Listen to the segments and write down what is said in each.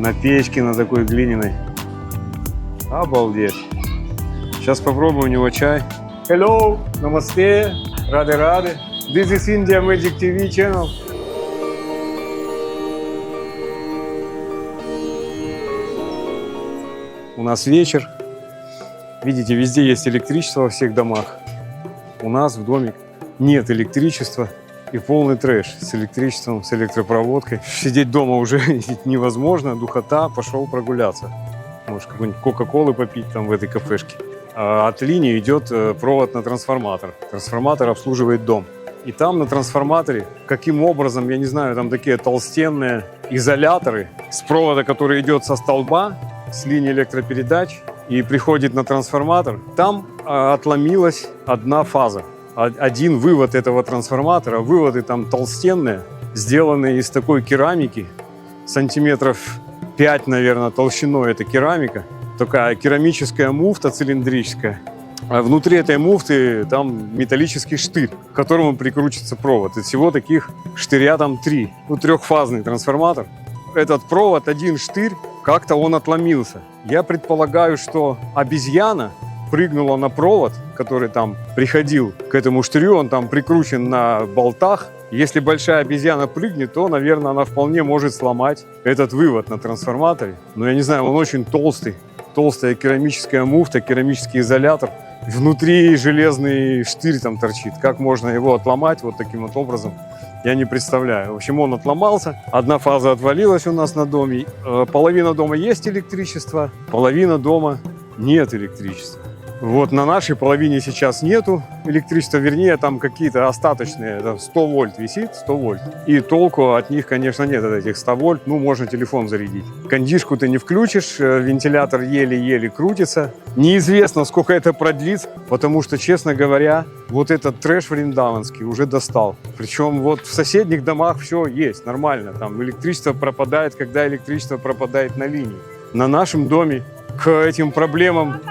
На печке, на такой глиняной. Обалдеть. Сейчас попробую у него чай. Hello, намасте, рады. This is India Magic TV channel. У нас вечер. Видите, везде есть электричество во всех домах. У нас в доме нет электричества и полный трэш с электричеством, с электропроводкой. Сидеть дома уже невозможно, духота, пошел прогуляться. Может, какой-нибудь кока-колы попить там в этой кафешке. А от линии идет провод на трансформатор. Трансформатор обслуживает дом. И там на трансформаторе, каким образом, я не знаю, там такие толстенные изоляторы с провода, который идет со столба, с линии электропередач и приходит на трансформатор. Там отломилась одна фаза. Один вывод этого трансформатора, выводы там толстенные, сделанные из такой керамики, сантиметров 5, наверное, толщиной эта керамика. Такая керамическая муфта цилиндрическая. А внутри этой муфты там металлический штырь, к которому прикручивается провод. И всего таких штыря там 3. Трехфазный трансформатор. Этот провод, один штырь, как-то он отломился. Я предполагаю, что обезьяна прыгнула на провод, который там приходил к этому штырю, он там прикручен на болтах. Если большая обезьяна прыгнет, то, наверное, она вполне может сломать этот вывод на трансформаторе. Но я не знаю, он очень толстый. Толстая керамическая муфта, керамический изолятор. Внутри железный штырь там торчит. Как можно его отломать вот таким вот образом, я не представляю. В общем, он отломался. Одна фаза отвалилась у нас на доме. Половина дома есть электричество, половина дома нет электричества. Вот на нашей половине сейчас нету электричества, вернее, там какие-то остаточные, там 100 вольт висит, 100 вольт. И толку от них, конечно, нет, от этих 100 вольт, можно телефон зарядить. Кондишку ты не включишь, вентилятор еле-еле крутится. Неизвестно, сколько это продлится, потому что, честно говоря, вот этот трэш вриндаванский уже достал. Причем вот в соседних домах все есть, нормально. Там электричество пропадает, когда электричество пропадает на линии. На нашем доме к этим проблемам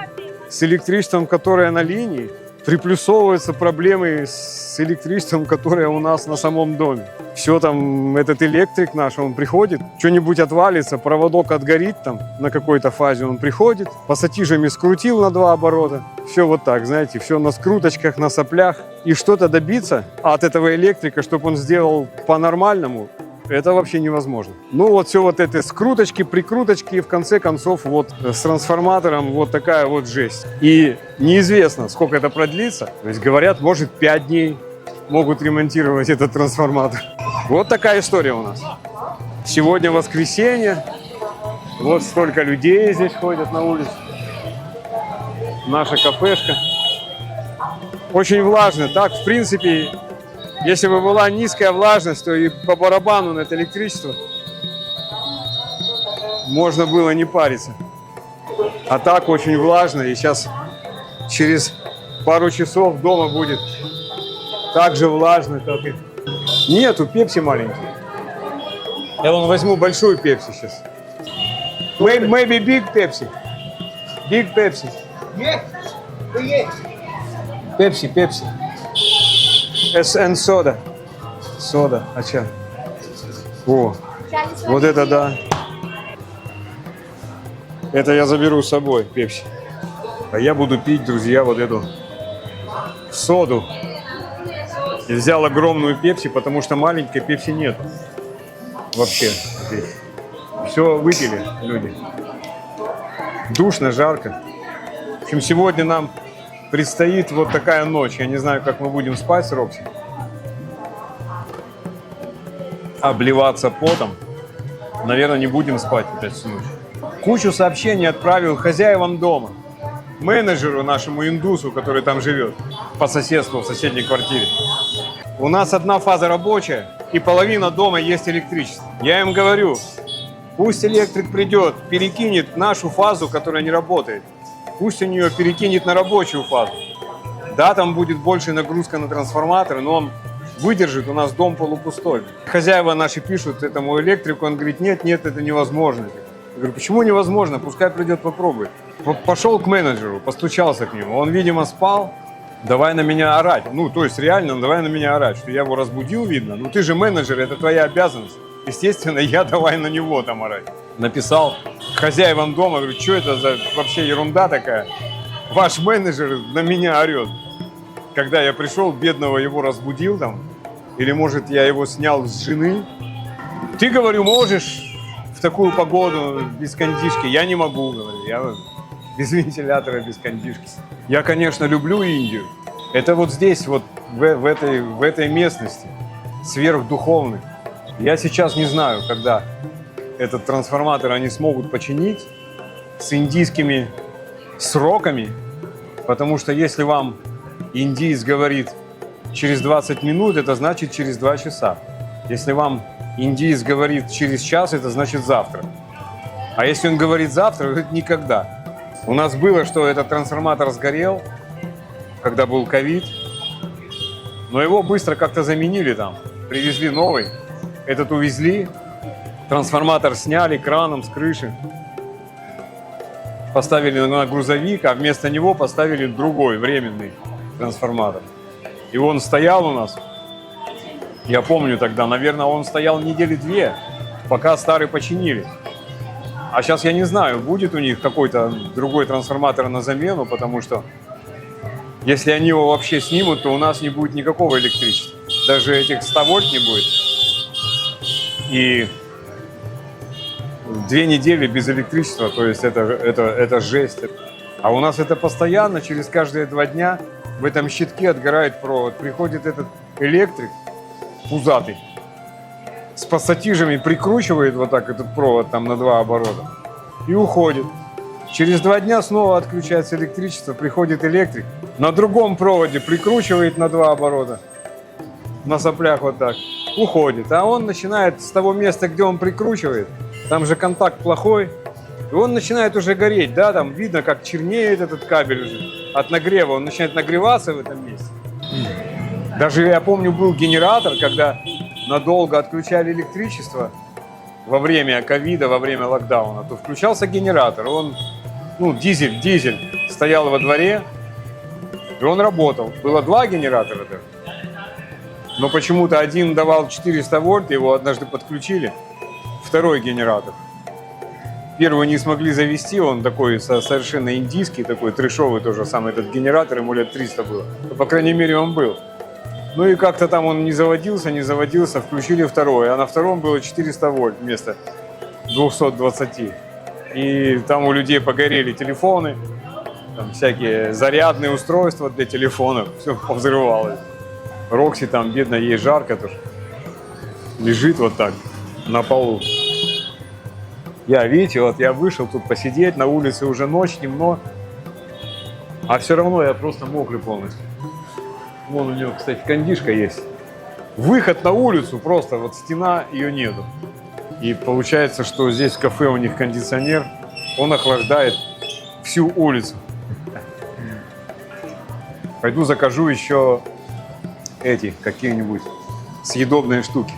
с электричеством, которое на линии, приплюсовываются проблемы с электричеством, которое у нас на самом доме. Все там, этот электрик наш, он приходит, что-нибудь отвалится, проводок отгорит там на какой-то фазе, он приходит, пассатижами скрутил на 2 оборота. Все вот так, знаете, все на скруточках, на соплях. И что-то добиться от этого электрика, чтобы он сделал по-нормальному, это вообще невозможно. Вот все вот эти скруточки, прикруточки, и в конце концов вот с трансформатором вот такая вот жесть. И неизвестно, сколько это продлится. То есть говорят, может 5 дней могут ремонтировать этот трансформатор. Вот такая история у нас. Сегодня воскресенье. Вот столько людей здесь ходят на улице. Наша кафешка. Очень влажно. Так, в принципе, если бы была низкая влажность, то и по барабану на это электричество можно было не париться. А так очень влажно, и сейчас через пару часов дома будет так же влажно, как и... Нету, пепси маленький. Я вон возьму большую пепси сейчас. Maybe big Pepsi. Big Pepsi. Pepsi. And soda. Сода. А чё? О, вот это да. Это я заберу с собой, пепси. А я буду пить, друзья, вот эту соду. И взял огромную пепси, потому что маленькой пепси нет. Вообще. Все выпили люди. Душно, жарко. В общем, сегодня нам предстоит вот такая ночь. Я не знаю, как мы будем спать с Рокси. Обливаться потом. Наверное, не будем спать опять всю ночь. Кучу сообщений отправил хозяевам дома. Менеджеру нашему индусу, который там живет. По соседству в соседней квартире. У нас одна фаза рабочая, и половина дома есть электричество. Я им говорю, пусть электрик придет, перекинет нашу фазу, которая не работает. Пусть он ее перекинет на рабочую фазу. Да, там будет больше нагрузка на трансформаторы, но он выдержит, у нас дом полупустой. Хозяева наши пишут этому электрику, он говорит, нет, это невозможно. Я говорю, почему невозможно? Пускай придет, попробует. Пошел к менеджеру, постучался к нему. Он, видимо, спал. Давай на меня орать. То есть реально, давай на меня орать, что я его разбудил, видно. Ты же менеджер, это твоя обязанность. Естественно, я давай на него там орать. написал хозяевам дома, говорю, что это за вообще ерунда такая? Ваш менеджер на меня орет. Когда я пришел, бедного его разбудил там, или, может, я его снял с жены. Ты, говорю, можешь в такую погоду без кондишки? Я не могу, говорю, я без вентилятора, без кондишки. Я, конечно, люблю Индию. Это вот здесь, вот в этой местности, сверхдуховный. Я сейчас не знаю, когда этот трансформатор они смогут починить с индийскими сроками, потому что если вам индиец говорит через 20 минут, это значит через 2 часа. Если вам индиец говорит через час, это значит завтра. А если он говорит завтра, это никогда. У нас было, что этот трансформатор сгорел, когда был ковид, но его быстро как-то заменили там. Привезли новый, этот увезли, трансформатор сняли краном с крыши, поставили на грузовик, а вместо него поставили другой, временный трансформатор. И он стоял у нас, я помню тогда, наверное, он стоял недели 2, пока старый починили. А сейчас я не знаю, будет у них какой-то другой трансформатор на замену, потому что если они его вообще снимут, то у нас не будет никакого электричества. Даже этих 100 вольт не будет. И 2 недели без электричества, то есть это жесть. А у нас это постоянно, через каждые 2 дня в этом щитке отгорает провод. Приходит этот электрик пузатый, с пассатижами прикручивает вот так этот провод там на 2 оборота и уходит. Через 2 дня снова отключается электричество, приходит электрик, на другом проводе прикручивает на 2 оборота, на соплях вот так, уходит. А он начинает с того места, где он прикручивает, там же контакт плохой, и он начинает уже гореть, да, там видно, как чернеет этот кабель уже от нагрева, он начинает нагреваться в этом месте. Даже я помню, был генератор, когда надолго отключали электричество во время ковида, во время локдауна, то включался генератор, он, дизель стоял во дворе, и он работал. Было 2 генератора даже. Но почему-то один давал 400 вольт, его однажды подключили, второй генератор. Первый не смогли завести, он такой совершенно индийский, такой трешовый тоже самый этот генератор, ему лет 300 было. Но, по крайней мере, он был. Ну и как-то там он не заводился, включили второй, а на втором было 400 вольт вместо 220. И там у людей погорели телефоны, там всякие зарядные устройства для телефонов, все повзрывалось. Рокси там, бедно, ей жарко тоже, лежит вот так на полу. Видите, вот я вышел тут посидеть, на улице уже ночь, темно, а все равно я просто мокрый полностью. Вон у него, кстати, кондишка есть. Выход на улицу, просто вот стена, ее нету. И получается, что здесь в кафе у них кондиционер, он охлаждает всю улицу. Пойду закажу еще эти, какие-нибудь съедобные штуки.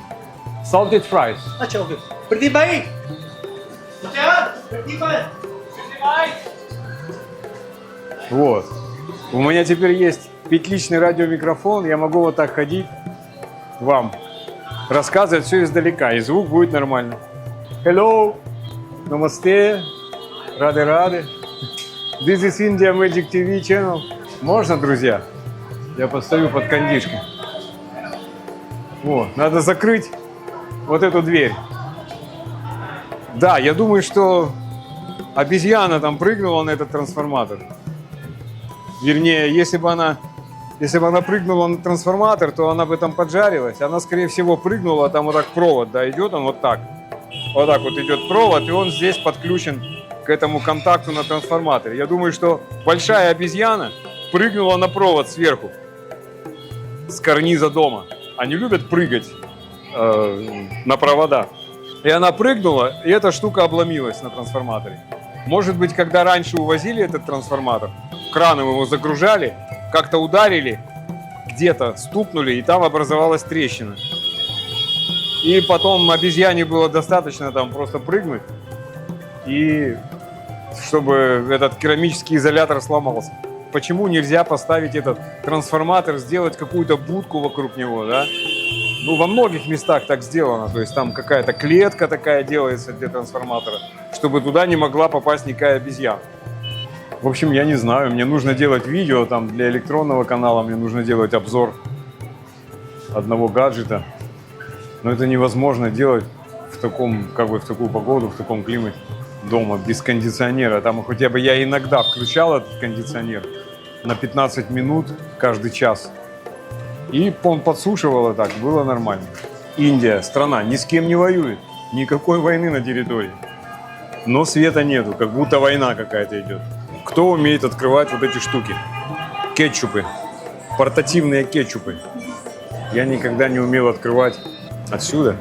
Salted fries. अच्छा ओके प्रदीप भाई प्रदीप भाई Вот. У меня теперь есть 5-личный радиомикрофон, я могу вот так ходить вам, рассказывать все издалека, и звук будет нормально. Hello, Namaste, рады. This is India Magic TV channel. Можно, друзья? Я постою под кондишкой. Вот, надо закрыть вот эту дверь. Да, я думаю, что обезьяна там прыгнула на этот трансформатор. Вернее, если бы она прыгнула на трансформатор, то она бы там поджарилась. Она, скорее всего, прыгнула, там вот так провод, да, идет он вот так. Вот так вот идет провод, и он здесь подключен к этому контакту на трансформаторе. Я думаю, что большая обезьяна прыгнула на провод сверху, с карниза дома. Они любят прыгать на провода. И она прыгнула, и эта штука обломилась на трансформаторе. Может быть, когда раньше увозили этот трансформатор, краном его загружали, как-то ударили, где-то стукнули, и там образовалась трещина. И потом обезьяне было достаточно там просто прыгнуть, и чтобы этот керамический изолятор сломался. Почему нельзя поставить этот трансформатор, сделать какую-то будку вокруг него, да? Ну, во многих местах так сделано. То есть там какая-то клетка такая делается для трансформатора, чтобы туда не могла попасть никакая обезьяна. В общем, я не знаю, мне нужно делать видео там для электронного канала, мне нужно делать обзор одного гаджета. Но это невозможно делать в таком, как бы в такую погоду, в таком климате дома, без кондиционера. Там хотя бы я иногда включал этот кондиционер на 15 минут каждый час. И он подсушивал, и так было нормально. Индия, страна, ни с кем не воюет. Никакой войны на территории. Но света нету, как будто война какая-то идет. Кто умеет открывать вот эти штуки? Кетчупы. Портативные кетчупы. Я никогда не умел открывать отсюда.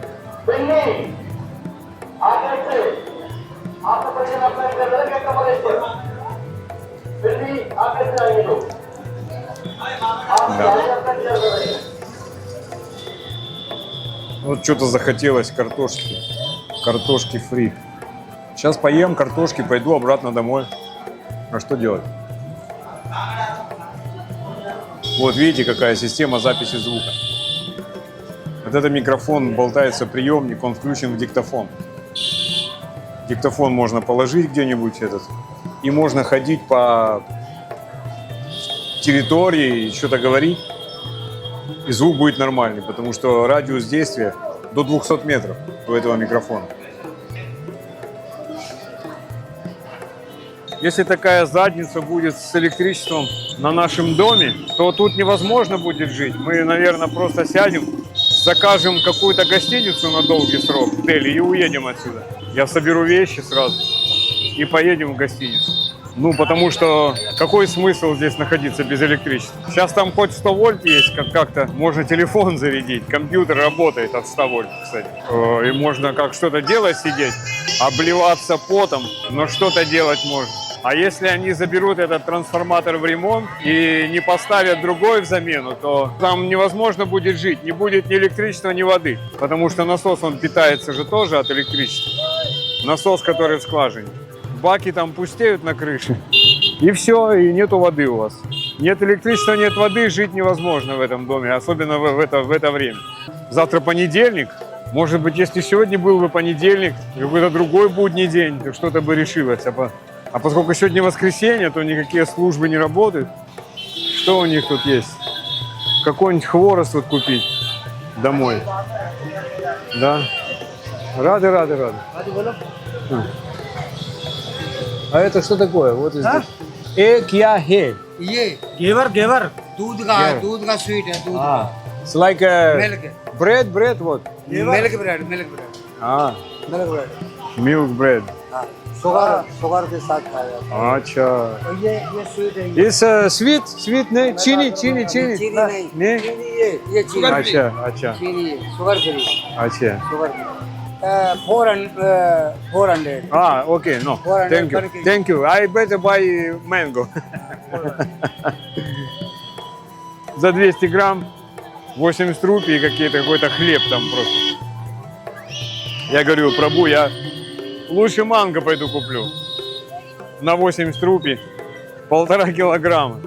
Да. Вот что-то захотелось картошки. Картошки фри. Сейчас поем картошки, пойду обратно домой. А что делать? Вот видите, какая система записи звука. Вот это микрофон, болтается приемник, он включен в диктофон. Диктофон можно положить где-нибудь этот. И можно ходить по территории, что-то говорить. И звук будет нормальный, потому что радиус действия до 200 метров у этого микрофона. Если такая задница будет с электричеством на нашем доме, то тут невозможно будет жить. Мы, наверное, просто сядем, закажем какую-то гостиницу на долгий срок в Дели и уедем отсюда. Я соберу вещи сразу и поедем в гостиницу. Ну, потому что какой смысл здесь находиться без электричества? Сейчас там хоть 100 вольт есть, как-то можно телефон зарядить, компьютер работает от 100 вольт, кстати. И можно как что-то делать, сидеть, обливаться потом, но что-то делать можно. А если они заберут этот трансформатор в ремонт и не поставят другой в замену, то там невозможно будет жить, не будет ни электричества, ни воды. Потому что насос, он питается же тоже от электричества. Насос, который в скважине. Баки там пустеют на крыше, и все, и нету воды у вас. Нет электричества, нет воды, жить невозможно в этом доме, особенно в это время. Завтра понедельник, может быть, если сегодня был бы понедельник, какой-то другой будний день, то что-то бы решилось. А поскольку сегодня воскресенье, то никакие службы не работают. Что у них тут есть? Какой-нибудь хворост вот купить домой. Да? Рады. А это что такое? Вот здесь. Кya hai? ये घेवर दूध का स्वीट है दूध का It's like a milk bread what? Milk bread Ah, milk bread milk bread. हाँ शुगर के साथ खाया जाता अच्छा. है और ये स्वीट है ये It's sweet नहीं? Chini. चीनी नहीं नहीं? चीनी ये चीनी अच्छा. चीनी शुगर फ्री अच्छा. Sugar free 400 Ah, okay, no. 400 Thank you. I better buy mango. За 200 грамм 80 рупий какой-то хлеб там просто. Я говорю, Прабу, я лучше манго пойду куплю. На 80 рупий 1,5 килограмма.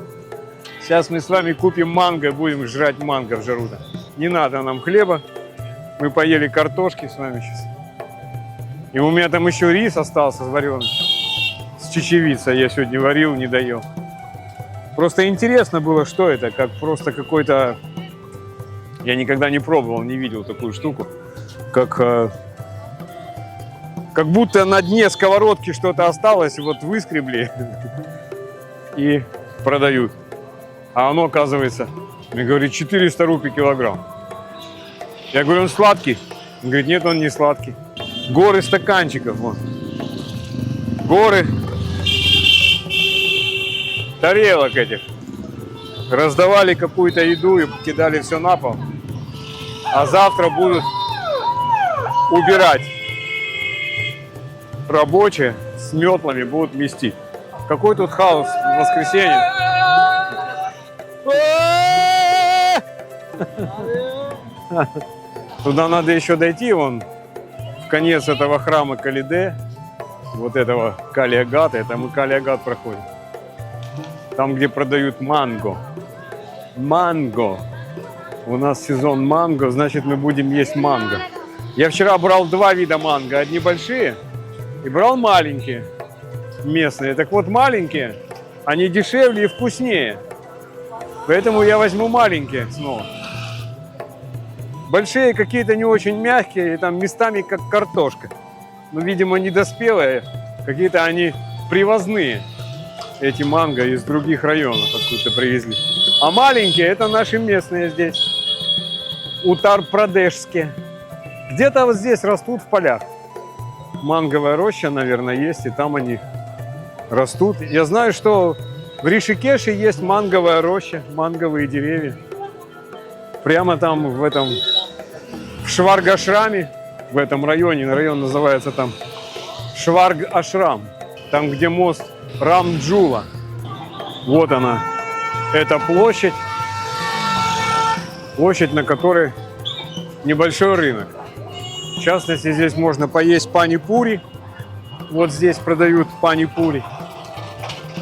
Сейчас мы с вами купим манго, будем жрать манго в жару-то. Не надо нам хлеба. Мы поели картошки с вами сейчас. И у меня там еще рис остался вареный. С чечевицей я сегодня варил, не доел. Просто интересно было, что это. Как просто какой-то... Я никогда не пробовал, не видел такую штуку. Как будто на дне сковородки что-то осталось, вот выскребли и продают. А оно, оказывается, мне говорит, 400 рупий килограмм. Я говорю, он сладкий? Он говорит, нет, он не сладкий. Горы стаканчиков, вон. Горы тарелок этих. Раздавали какую-то еду и кидали все на пол. А завтра будут убирать. Рабочие с метлами будут мести. Какой тут хаос в воскресенье. Туда надо еще дойти, вон, в конец этого храма Калиде, вот этого Кали-Агата, это мы Кали-Агат проходим. Там, где продают манго. Манго. У нас сезон манго, значит, мы будем есть манго. Я вчера брал два вида манго. Одни большие и брал маленькие, местные. Так вот, маленькие, они дешевле и вкуснее. Поэтому я возьму маленькие снова. Большие какие-то не очень мягкие, и там местами как картошка. Но, видимо, недоспелые. Какие-то они привозные. Эти манго из других районов откуда-то привезли. А маленькие это наши местные здесь. Утар-Прадешские. Где-то вот здесь растут в полях. Манговая роща, наверное, есть, и там они растут. Я знаю, что в Ришикеше есть манговая роща, манговые деревья. Прямо там в этом в Шварг-Ашраме, в этом районе, район называется там Шварг-Ашрам, там, где мост Рамджула. Вот она, эта площадь, на которой небольшой рынок. В частности, здесь можно поесть пани-пури. Вот здесь продают пани-пури.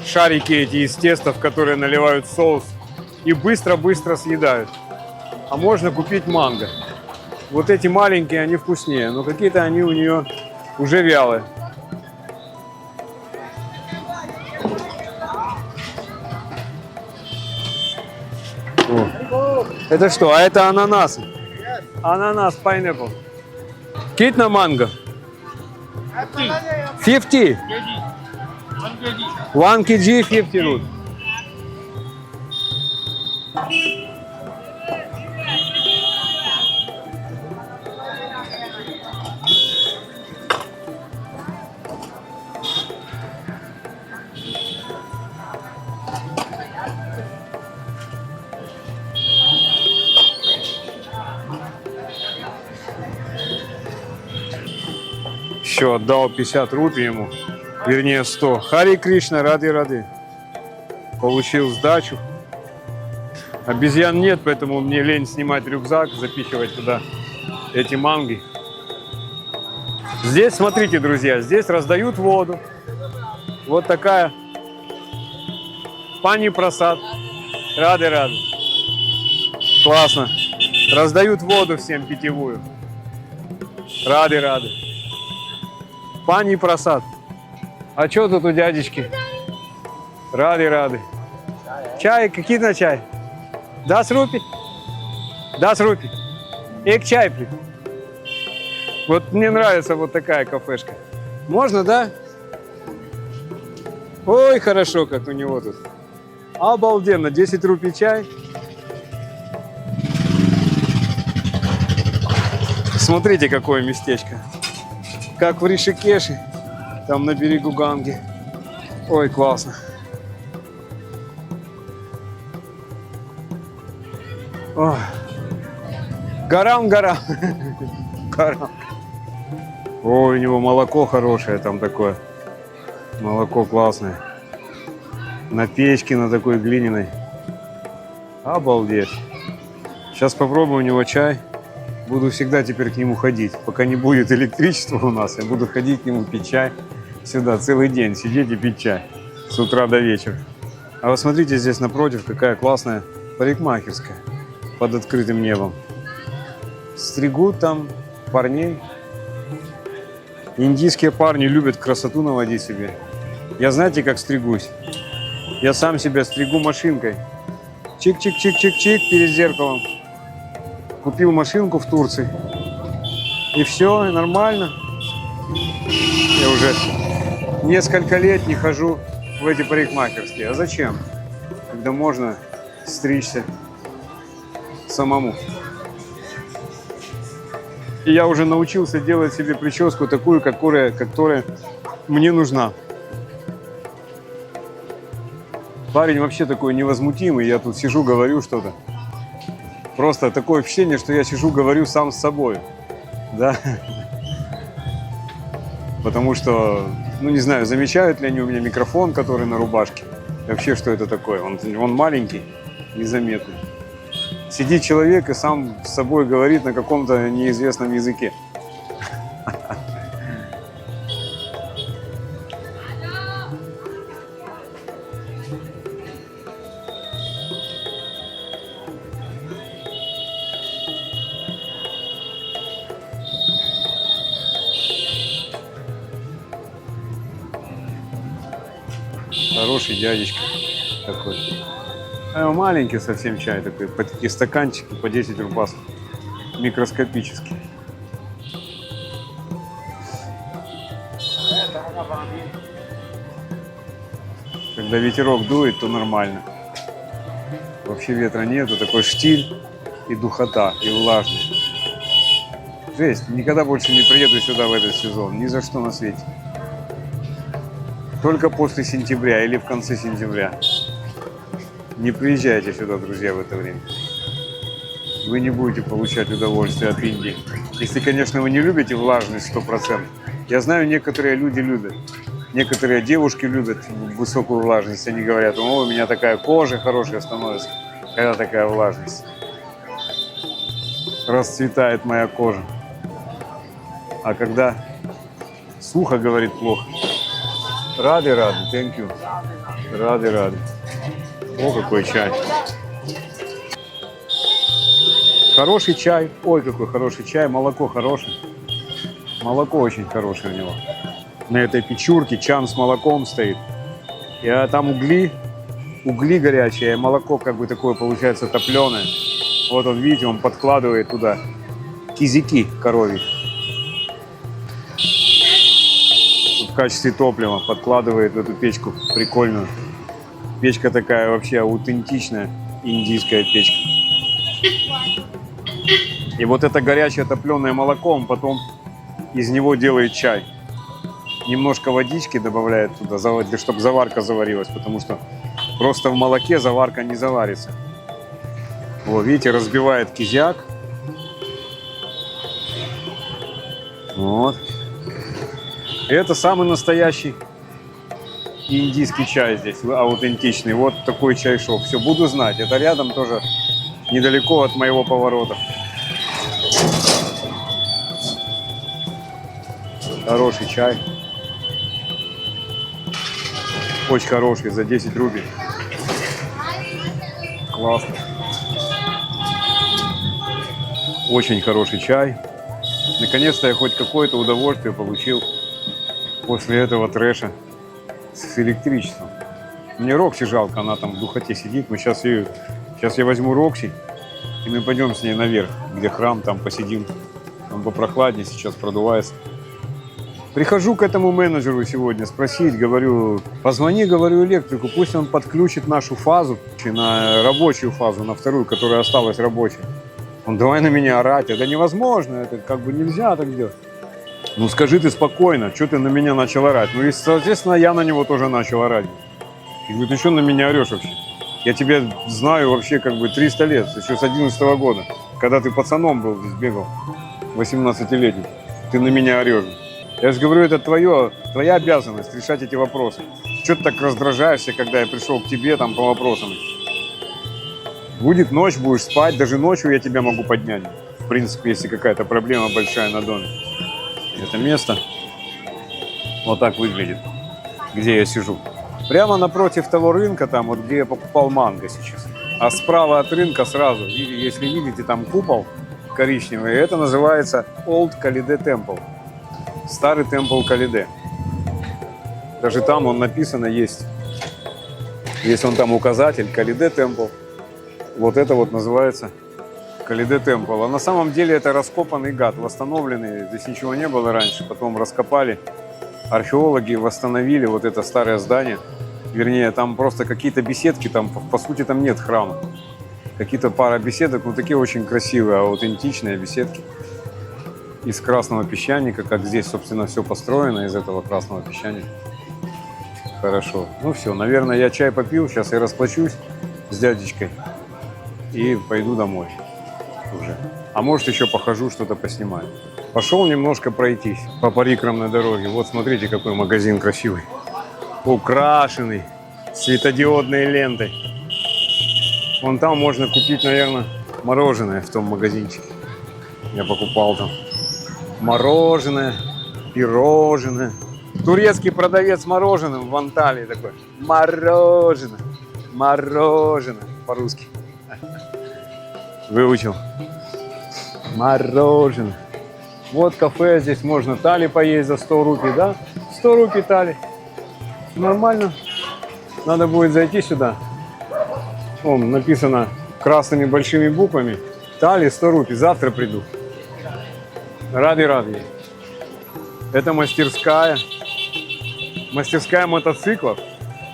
Шарики эти из теста, в которые наливают соус и быстро-быстро съедают. А можно купить манго. Вот эти маленькие, они вкуснее, но какие-то они у нее уже вялые. О. Это что? А это ананасы. Ананас, pineapple. Китна манго? 50. 1 kg, 50 root. Еще отдал 50 рупий ему, вернее 100. Хари Кришна, рады. Получил сдачу. Обезьян нет, поэтому мне лень снимать рюкзак, запихивать туда эти манги. Здесь, смотрите, друзья, здесь раздают воду. Вот такая пани прасад. Рады. Классно. Раздают воду всем питьевую. Рады. Пани прасад. А что тут у дядечки? Рады. Чай, какие на чай? 10 рупий? 10 рупий. Эк чай, плит. Вот мне нравится вот такая кафешка. Можно, да? Ой, хорошо, как у него тут. Обалденно. 10 рупий чай. Смотрите, какое местечко. Как в Ришикеше, там на берегу Ганги. Ой, классно. Ой. Гарам. Ой, у него молоко хорошее там такое. Молоко классное. На печке, на такой глиняной. Обалдеть. Сейчас попробую у него чай. Буду всегда теперь к нему ходить. Пока не будет электричества у нас, я буду ходить к нему пить чай. Сюда целый день сидеть и пить чай. С утра до вечера. А вот смотрите, здесь напротив какая классная парикмахерская. Под открытым небом. Стригут там парней. Индийские парни любят красоту наводить себе. Я знаете, как стригусь? Я сам себя стригу машинкой. Чик-чик-чик-чик-чик перед зеркалом. Купил машинку в Турции. И все, нормально. Я уже несколько лет не хожу в эти парикмахерские. А зачем? Когда можно стричься самому. И я уже научился делать себе прическу такую, которая мне нужна. Парень вообще такой невозмутимый. Я тут сижу, говорю что-то. Просто такое ощущение, что я сижу, говорю сам с собой. Да? Потому что, ну не знаю, замечают ли они у меня микрофон, который на рубашке. И вообще, что это такое? Он маленький, незаметный. Сидит человек и сам с собой говорит на каком-то неизвестном языке. Хороший дядечка такой. Маленький совсем чай такой, по такие стаканчики по 10 рубасов. Микроскопический. Когда ветерок дует, то нормально. Вообще ветра нету, такой штиль и духота, и влажность. Жесть, никогда больше не приеду сюда в этот сезон, ни за что на свете. Только после сентября или в конце сентября. Не приезжайте сюда, друзья, в это время. Вы не будете получать удовольствие от Индии. Если, конечно, вы не любите влажность 100%. Я знаю, некоторые люди любят. Некоторые девушки любят высокую влажность. Они говорят, о, у меня такая кожа хорошая становится, когда такая влажность. Расцветает моя кожа. А когда сухо, говорит, плохо. Рады, thank you. Рады. О, какой чай. Хороший чай. Ой, какой хороший чай. Молоко хорошее. Молоко очень хорошее у него. На этой печурке чан с молоком стоит. И там угли горячие, молоко как бы такое получается топленое. Вот он, видите, он подкладывает туда кизяки коровьи. В качестве топлива подкладывает в эту печку прикольную. Печка такая вообще аутентичная, индийская печка. И вот это горячее топленое молоко, он потом из него делает чай. Немножко водички добавляет туда, чтобы заварка заварилась, потому что просто в молоке заварка не заварится. Вот, видите, разбивает кизяк. Вот. И это самый настоящий индийский чай здесь, аутентичный. Вот такой чай-шоп. Все, буду знать. Это рядом тоже, недалеко от моего поворота. Хороший чай. Очень хороший, за 10 рублей. Классно. Очень хороший чай. Наконец-то я хоть какое-то удовольствие получил после этого трэша с электричеством. Мне Рокси жалко, она там в духоте сидит. Сейчас я возьму Рокси, и мы пойдем с ней наверх, где храм, там посидим. Там попрохладнее, сейчас продувается. Прихожу к этому менеджеру сегодня спросить, говорю, позвони, говорю, электрику, пусть он подключит нашу фазу, на рабочую фазу, на вторую, которая осталась рабочей. Он, давай на меня орать, это невозможно, это как бы нельзя так делать. Ну скажи ты спокойно, что ты на меня начал орать? Ну и, соответственно, я на него тоже начал орать. И говорю, ты что на меня орешь вообще? Я тебя знаю вообще как бы 300 лет, еще с 11 года, когда ты пацаном был, здесь бегал, 18-летний, ты на меня орешь. Я же говорю, это твоя обязанность решать эти вопросы. Чего ты так раздражаешься, когда я пришел к тебе там по вопросам? Будет ночь, будешь спать, даже ночью я тебя могу поднять. В принципе, если какая-то проблема большая на доме. Это место вот так выглядит, где я сижу. Прямо напротив того рынка, там вот где я покупал манго сейчас. А справа от рынка сразу, если видите, там купол коричневый, это называется Old Khalide Temple. Старый темпл Калиде. Даже там он написано есть. Есть он там указатель Калиде Темпл. Вот это вот называется Калиде Темпл. А на самом деле это раскопанный гад, восстановленный. Здесь ничего не было раньше. Потом раскопали. Археологи восстановили вот это старое здание. Вернее, там просто какие-то беседки. Там, по сути, там нет храма. Какие-то пара беседок, но такие очень красивые, аутентичные беседки. Из красного песчаника, как здесь, собственно, все построено из этого красного песчаника. Хорошо. Ну все, наверное, я чай попил, сейчас я расплачусь с дядечкой и пойду домой уже. А может, еще похожу, что-то поснимаю. Пошел немножко пройтись по парикрамной дороге. Вот смотрите, какой магазин красивый. Украшенный светодиодной лентой. Вон там можно купить, наверное, мороженое в том магазинчике. Я покупал там. Мороженое, пирожное. Турецкий продавец мороженым в Анталии такой. Мороженое, мороженое. По-русски. Выучил. Мороженое. Вот кафе, здесь можно тали поесть за 100 рупий, да? 100 рупий тали. Нормально. Надо будет зайти сюда. Вон написано красными большими буквами. Тали 100 рупий. Завтра приду. Рады. Это мастерская. Мастерская мотоциклов.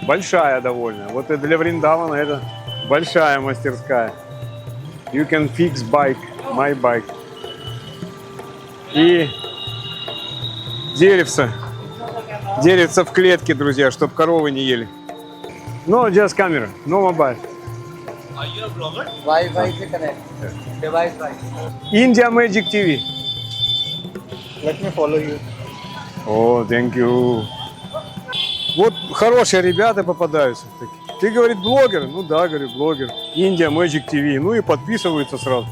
Большая довольно. Вот это для Вриндавана это большая мастерская. You can fix bike. My bike. И деревца. Деревца в клетке, друзья, чтобы коровы не ели. No, just camera. No mobile. Are you a blogger? Wi-Fi se connect. Device Wi. India Magic TV. Let me follow you. О, thank you. Вот хорошие ребята попадаются. Ты, говорит, блогер? Ну да, говорю, блогер. India Magic TV. Ну и подписываются сразу.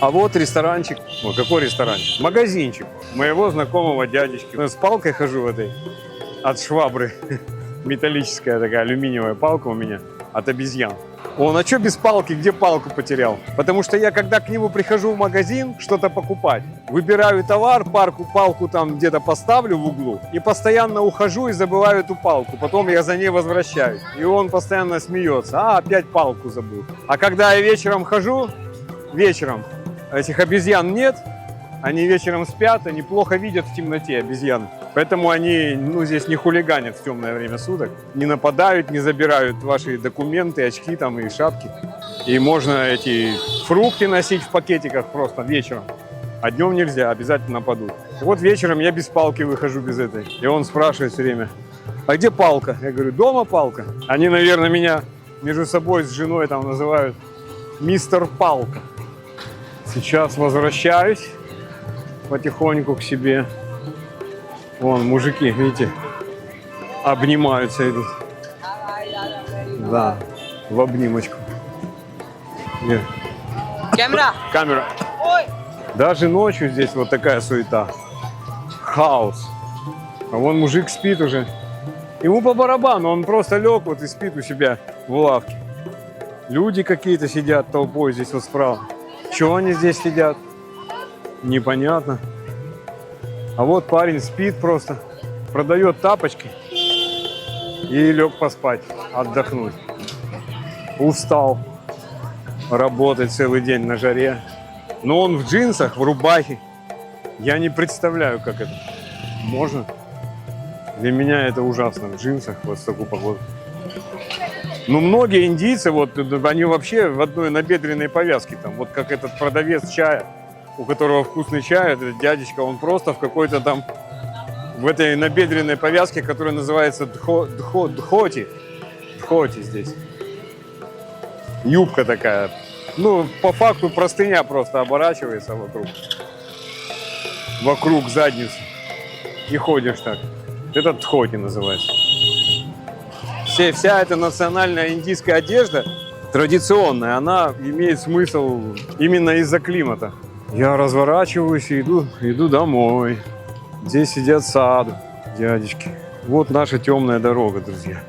А вот ресторанчик. Ой, какой ресторанчик? Магазинчик моего знакомого дядечки. С палкой хожу в этой. От швабры. Металлическая такая алюминиевая палка у меня. От обезьян. Он, а что без палки? Где палку потерял? Потому что я, когда к нему прихожу в магазин что-то покупать, выбираю товар, палку там где-то поставлю в углу и постоянно ухожу и забываю эту палку. Потом я за ней возвращаюсь. И он постоянно смеется. А, опять палку забыл. А когда я вечером хожу, вечером этих обезьян нет, они вечером спят, они плохо видят в темноте, обезьяны. Поэтому они, здесь не хулиганят в темное время суток, не нападают, не забирают ваши документы, очки там и шапки. И можно эти фрукты носить в пакетиках просто вечером. А днем нельзя, обязательно нападут. И вот вечером я без палки выхожу, без этой. И он спрашивает все время, а где палка? Я говорю, дома палка. Они, наверное, меня между собой с женой там называют мистер Палка. Сейчас возвращаюсь потихоньку к себе. Вон, мужики, видите, обнимаются идут. Да, в обнимочку. Где? Камера. Даже ночью здесь вот такая суета. Хаос. А вон мужик спит уже. Ему по барабану, он просто лег вот и спит у себя в лавке. Люди какие-то сидят толпой здесь вот справа. Чего они здесь сидят? Непонятно. А вот парень спит просто, продает тапочки и лег поспать, отдохнуть. Устал работать целый день на жаре. Но он в джинсах, в рубахе. Я не представляю, как это можно. Для меня это ужасно, в джинсах вот в такую погоду. Но многие индийцы, вот они вообще в одной набедренной повязке, там, вот как этот продавец чая, у которого вкусный чай, этот дядечка, он просто в какой-то там, в этой набедренной повязке, которая называется дхоти. Дхоти здесь. Юбка такая. Ну, по факту простыня просто оборачивается вокруг задницы. И ходишь так. Это дхоти называется. Вся эта национальная индийская одежда, традиционная, она имеет смысл именно из-за климата. Я разворачиваюсь и иду домой. Здесь сидят саду, дядечки. Вот наша темная дорога, друзья.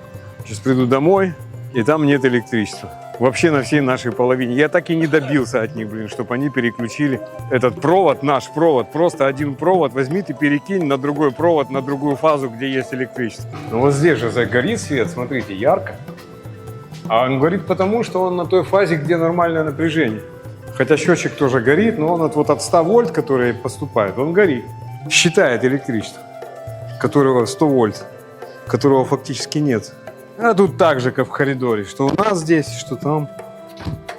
Сейчас приду домой, и там нет электричества. Вообще на всей нашей половине. Я так и не добился от них, чтобы они переключили этот провод, наш провод, просто один провод возьми ты перекинь на другой провод, на другую фазу, где есть электричество. Но вот здесь же горит свет, смотрите, ярко. А он горит потому, что он на той фазе, где нормальное напряжение. Хотя счетчик тоже горит, но он от 100 вольт, которые поступают, он горит. Считает электричество, которого 100 вольт, которого фактически нет. А тут так же, как в коридоре, что у нас здесь, что там.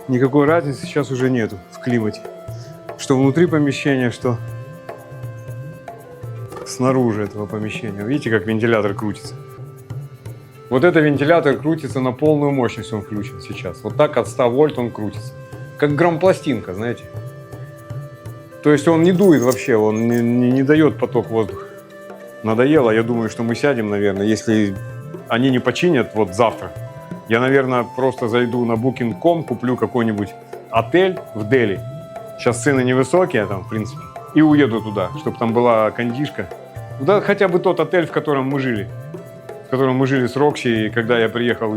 Никакой разницы сейчас уже нету в климате. Что внутри помещения, что снаружи этого помещения. Видите, как вентилятор крутится? Вот этот вентилятор крутится на полную мощность, он включен сейчас. Вот так от 100 вольт он крутится. Как грампластинка, знаете. То есть он не дует вообще, он не дает поток воздуха. Надоело, я думаю, что мы сядем, наверное, если они не починят вот завтра. Я, наверное, просто зайду на Booking.com, куплю какой-нибудь отель в Дели. Сейчас цены невысокие там, в принципе. И уеду туда, чтобы там была кондишка. Да, хотя бы тот отель, в котором мы жили. В котором мы жили с Рокси, когда я приехал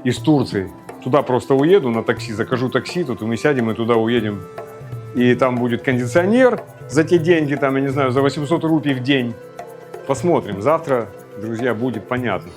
из Турции. Туда просто уеду на такси, закажу такси, тут и мы сядем и туда уедем. И там будет кондиционер за те деньги, там, я не знаю, за 800 рупий в день. Посмотрим. Завтра, друзья, будет понятно.